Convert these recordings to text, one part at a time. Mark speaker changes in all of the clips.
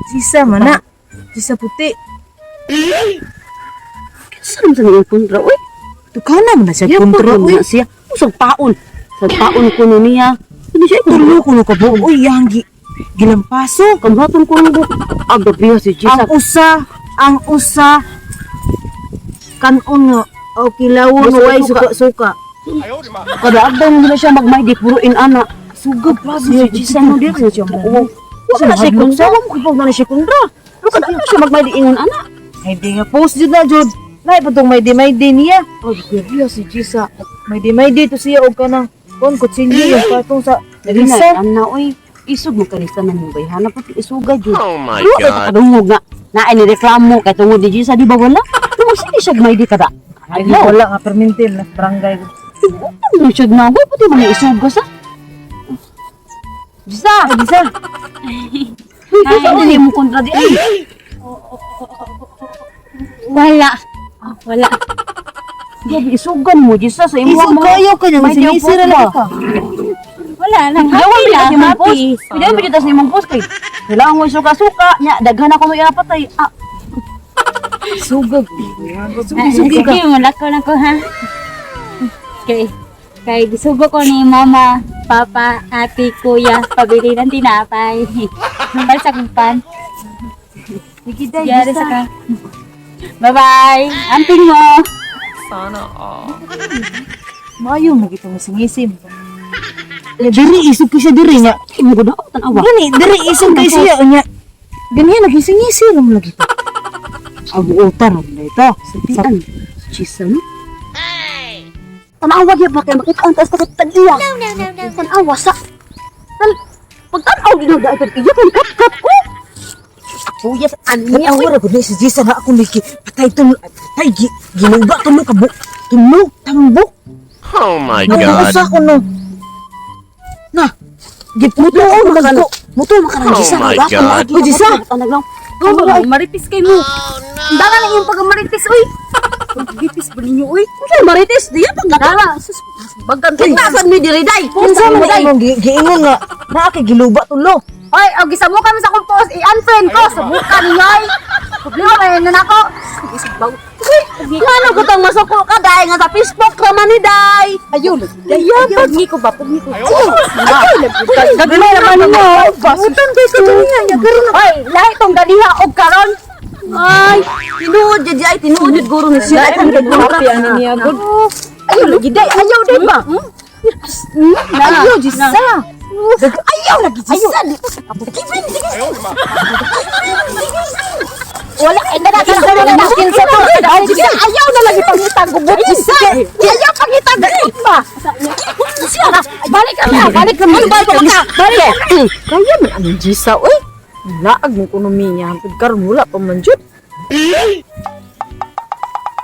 Speaker 1: Sisa mana? Sisa puti.
Speaker 2: Saan sa niyang kontra, uy?
Speaker 1: Tukana mo na siya
Speaker 2: Kontra,
Speaker 1: kontra.
Speaker 2: uy.
Speaker 1: Uy,
Speaker 2: Siya, usang paon. Sa paon ko nun niya. Hindi siya
Speaker 1: tulo ko no kabo. Uy, yang gilampaso.
Speaker 2: Kamraton ko ang buhok. Agabi si Chisa.
Speaker 1: Ang usa kanon nga o kilawon
Speaker 2: Basta
Speaker 1: way
Speaker 2: suka.
Speaker 1: suka-suka.
Speaker 2: Kada mo na siya magmaydi, puruin ana.
Speaker 1: Sugod pa
Speaker 2: Si
Speaker 1: si
Speaker 2: Chisa
Speaker 1: Jisa
Speaker 2: mo
Speaker 1: mo
Speaker 2: din.
Speaker 1: din.
Speaker 2: Wala na siya kontra.
Speaker 1: Sa mo kipog na siya kundra.
Speaker 2: Pero kada mo siya magmaydi ingon ana.
Speaker 1: Ay di nga post jud na jud. Nay patong may di niya. Oh, di si Jisa. May di to siya og kanang kon kutsilyo yung patong sa
Speaker 2: Risa.
Speaker 1: Risa.
Speaker 2: Ana, uy. Isog mo kanisa na mong bayhana pati isuga jud.
Speaker 3: Oh my
Speaker 2: Pero kay
Speaker 3: God.
Speaker 2: kadungog nga. Na ini reklamo kay tungod di Chisa di ba wala? Pero sige siya magmaydi kada.
Speaker 1: Ay wala nga permintil na barangay.
Speaker 2: Ano siya na? Uy, pati mga isuga sa.
Speaker 1: Jisa, Jisa.
Speaker 2: Uy, kasi hindi mo kontra di ay.
Speaker 4: Wala. Wala.
Speaker 2: Grabe, isugan mo, Jisa, sa imo.
Speaker 1: Isog kayo kanya
Speaker 2: May
Speaker 1: sinisira
Speaker 2: diapos
Speaker 1: lang
Speaker 2: ba?
Speaker 1: ka.
Speaker 4: Wala lang.
Speaker 2: Dawan
Speaker 4: Happy
Speaker 2: bitas
Speaker 4: lang.
Speaker 2: ni mong post.
Speaker 4: Happy.
Speaker 2: Dawan bitas ni mong post kay. Kailangan mo suka-suka. Nya, daghan ako mo inapatay. Ah,
Speaker 1: Sugod.
Speaker 4: Sige, malako lang ko ha. Okay. Kay gisugo ko ni mama, papa, ate, kuya, pabili ng tinapay. Para sa kumpan.
Speaker 1: Sige day,
Speaker 4: Yari sa
Speaker 1: Jisa.
Speaker 4: ka. Bye-bye. Anting mo.
Speaker 1: Mayo na kita masingisim. Ya diri isog ko siya diri nga.
Speaker 2: imo gud ako tanawa.
Speaker 1: Gani diri isog kay siya nya. Ganyan nagising-ising mo lagi to. Abo utar mo na ito.
Speaker 2: Saan? Chisa no? Tanawa niya ba kay makita ang taas kakatadiya? Tanawa sa. Pagtanaw din ang dapat iya kung kat ko.
Speaker 1: Kuya, ani ang wala ko si Jisa na ako niki. Patay to, patay ginuba to mo kabuk. Tunog tambok.
Speaker 3: Oh my
Speaker 1: Nagpusa
Speaker 3: God.
Speaker 1: ko no. Na. Giputo
Speaker 2: Muto
Speaker 1: ko
Speaker 2: makano.
Speaker 1: magko.
Speaker 2: Muto makano
Speaker 3: Oh
Speaker 2: Jisa.
Speaker 3: my
Speaker 2: Ako
Speaker 3: God.
Speaker 2: lagi
Speaker 1: Oh, Jisa.
Speaker 2: Tanag lang.
Speaker 4: Maritis kay mo. Dala na yung pag-maritis, uy. Pag-gipis ba ninyo, uy?
Speaker 2: Kung marites diya pag
Speaker 4: Dala, sus. Bagan ko.
Speaker 2: Tignasan mi diri day.
Speaker 1: Unsa man imong giingon nga naa kay giluba tulo.
Speaker 4: Oy, og gisa mo kami sa compose, i-unfriend ko sa buka ninyo, ay. Problema ba yan ako? Isbaw.
Speaker 2: Ano ko tang masuko ka day nga sa Facebook raman ni day.
Speaker 1: Ayun.
Speaker 4: Pugni ko ba? Pugni ko.
Speaker 2: Gagmay naman mo.
Speaker 1: Basutan kay sa dunya nya garo na.
Speaker 2: Oy, lahi tong daliha og karon. Ay, tinuod jud ay tinuod jud guro ni siya. Ay,
Speaker 1: Happy ani niya good.
Speaker 2: Ayun lagi day, ayaw day ba?
Speaker 1: Ayaw Jisa.
Speaker 2: Ayaw lagi Jisa. Wala ay dala ka na skin sa to. Ayaw na lagi pangitang gubot Jisa. Ayaw pangitang gubot ba? Balik ka na, balik ka na. Balik.
Speaker 1: Kaya man ang Jisa oy. Laag mo ekonomiya hangtod karon wala pa man jud.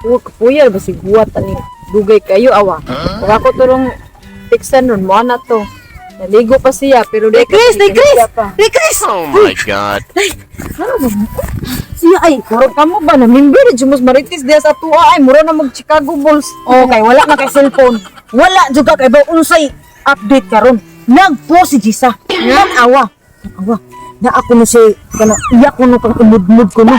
Speaker 1: Uwa kapuyal ba si guwat ani dugay kayo awa. Pag ako turong tiksan ron mo na to. Naligo pa siya pero di Chris. Di Chris.
Speaker 3: Oh my God.
Speaker 1: Siya ay karo kamo ba na member di mas maritis diya sa tuwa ay mura na mag Chicago Bulls. Okay, wala na kay cellphone. Wala juga kay ba unsay update karon. Nagpo si Jisa. Yan awa. Awa. Na ako no si kana iya ko no kang imudmud ko no.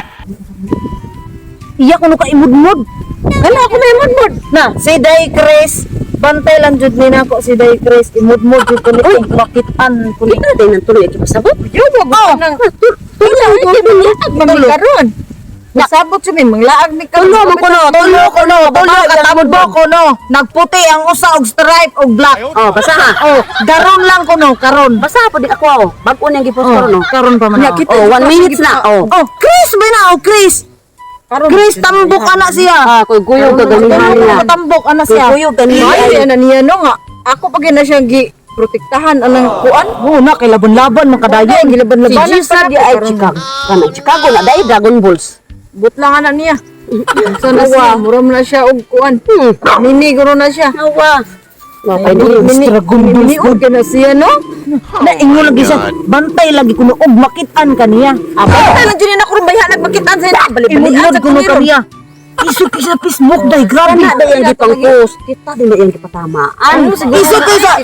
Speaker 1: Iya ko no ka imudmud. Kana ako may imudmud. Na si Day Chris. Bantay lang jud ni nako si Day Chris. Imudmud jud ko ni bakitan ko ni.
Speaker 2: Ikaw day nang tuloy ito pasabot.
Speaker 1: Yo wag nang Mamili karon. Nasabot siya may manglaag ni
Speaker 2: Tulo mo kuno, tulo kuno, tulo katamod mo.
Speaker 1: ko no. Nagputi ang usa og stripe og black.
Speaker 2: Oh, basa ha.
Speaker 1: Oh, garon lang ko no, karon.
Speaker 2: Basa po di ako oh. Bag-o niyang gipost karon no.
Speaker 1: Karon pa man.
Speaker 2: Ya, kita- Oh, 1 minutes na, oh.
Speaker 1: Oh, Chris ba na oh, Chris. Chris tambok ana siya.
Speaker 2: Ah, kuy guyog gagamihan niya.
Speaker 1: Tambok ana siya.
Speaker 2: Kuyog ganihan.
Speaker 1: Ay, ana niya no nga. Ako pa na siya gi protektahan anang kuan. Oh, na kay laban-laban man kadayon,
Speaker 2: Si
Speaker 1: gilaban-laban.
Speaker 2: Jisa di ay Chicago. Kana Chicago na dai Dragon Balls.
Speaker 1: Butlangan na niya. So na siya, muram na siya og kuan. Mini guro na siya.
Speaker 2: Awa. No, kay di
Speaker 1: Mini mini og na siya no. Na ingo lagi siya.
Speaker 3: God.
Speaker 1: Bantay lagi kuno og makitan kaniya. Bantay lang jud na kurong bayhan nagmakitan siya. Bali-balian sa kuno kaniya. Isog kayo sa Facebook, day. Grabe.
Speaker 2: Kana dayon gipang-post. Kita din dayon gipatamaan.
Speaker 1: Isog kayo sa...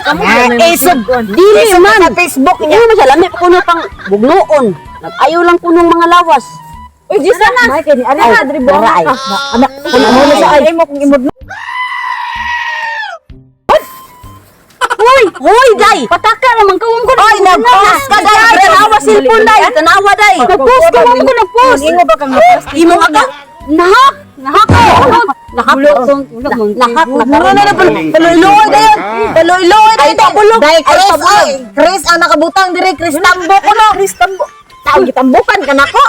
Speaker 1: Isog.
Speaker 2: Dili man.
Speaker 1: Sa Facebook
Speaker 2: Hindi
Speaker 1: niya.
Speaker 2: mo siya lami kuno pang bugnoon. Nag-ayo lang kunong mga lawas.
Speaker 1: Uy, Jisa na. May kini. Ari
Speaker 2: Ay,
Speaker 1: na, Adri, buwan
Speaker 2: aray.
Speaker 1: ka. Anak, kung ano na sa ay mo kung imod na.
Speaker 2: Hoy, day.
Speaker 4: Pataka naman ko ko.
Speaker 2: Oy, nag-post ka day. Tanawa cellphone day. Tanawa day.
Speaker 1: Nag-post ka mo ko nag-post. Ingo ba kang nag-post?
Speaker 2: Imo aga. Nahak. Nahak ko. Nahak. Nahak.
Speaker 1: Taloy-loy dayon. Taloy-loy dayon. Tabulog. Day, Chris, ang nakabutang dire. Chris Tambo ko no. Chris Tambo. Tao, gitambukan ka na ko.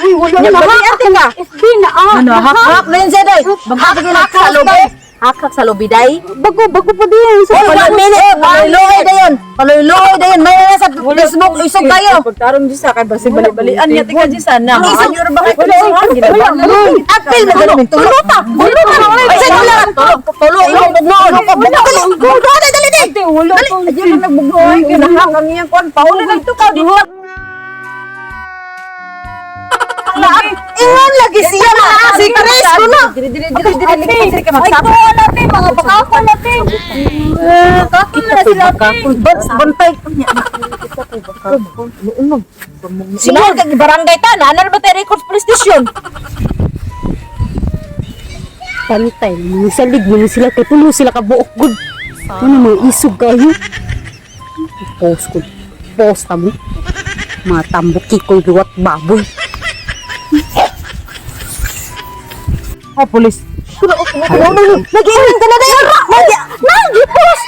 Speaker 2: Uy, wala na hak. FB na
Speaker 1: Ano, hak-hak na yun siya, day. Maghapag yun ang
Speaker 2: sa lobby. Hakak sa lobby day. Bago pa din.
Speaker 1: Oh, 1 minute. Paloy-loy dayon. Paloy-loy dayon. May na sa Facebook. Isog kayo.
Speaker 5: Pagtarong Jisa kay basi bali-balian niya tika Jisa na.
Speaker 1: Isog.
Speaker 5: Wala.
Speaker 1: Apil na ganun. Tuluta. Ay, sa tulang. Tulo. Ikaw bugnoon. Bugnoon. Dali, dali.
Speaker 5: Wala pa. Diyan na nagbugnoy kinahak ang iyang kon. Pauli na tukaw di ba?
Speaker 1: Ingon lagi siya na. Si Chris ko na.
Speaker 5: Dire
Speaker 1: Ay,
Speaker 5: magsama.
Speaker 1: natin. Mga bakakon natin. Kakon na sila. Bantay ko niya. Sila kag barangay ta na. Ano ba tayo record police station?
Speaker 2: Pantay. Mga salig mo sila. Katulo sila ka buok good. Ano mga isog kayo? Post ko. Post mo. Mga tambok kikoy luwat baboy.
Speaker 1: Oh, police. Nag-iinom ka na dayon. Nag-i-post.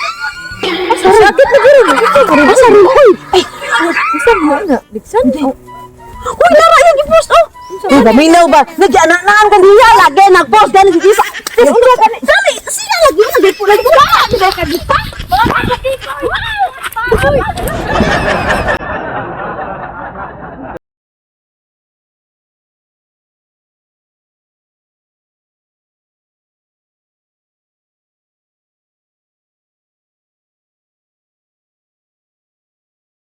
Speaker 1: Sakit na gano'n.
Speaker 2: Masarin hoy.
Speaker 1: Ay, bisan mo na. Bisan? Uy, Lara, yung i-post, oh.
Speaker 2: Uy, baminaw ba? Naan ka niya. Lagi nag-post. Gano'n si Jisa.
Speaker 1: Dali, sila lagi yung nagay po lagi. Wala, nagay ka di pa.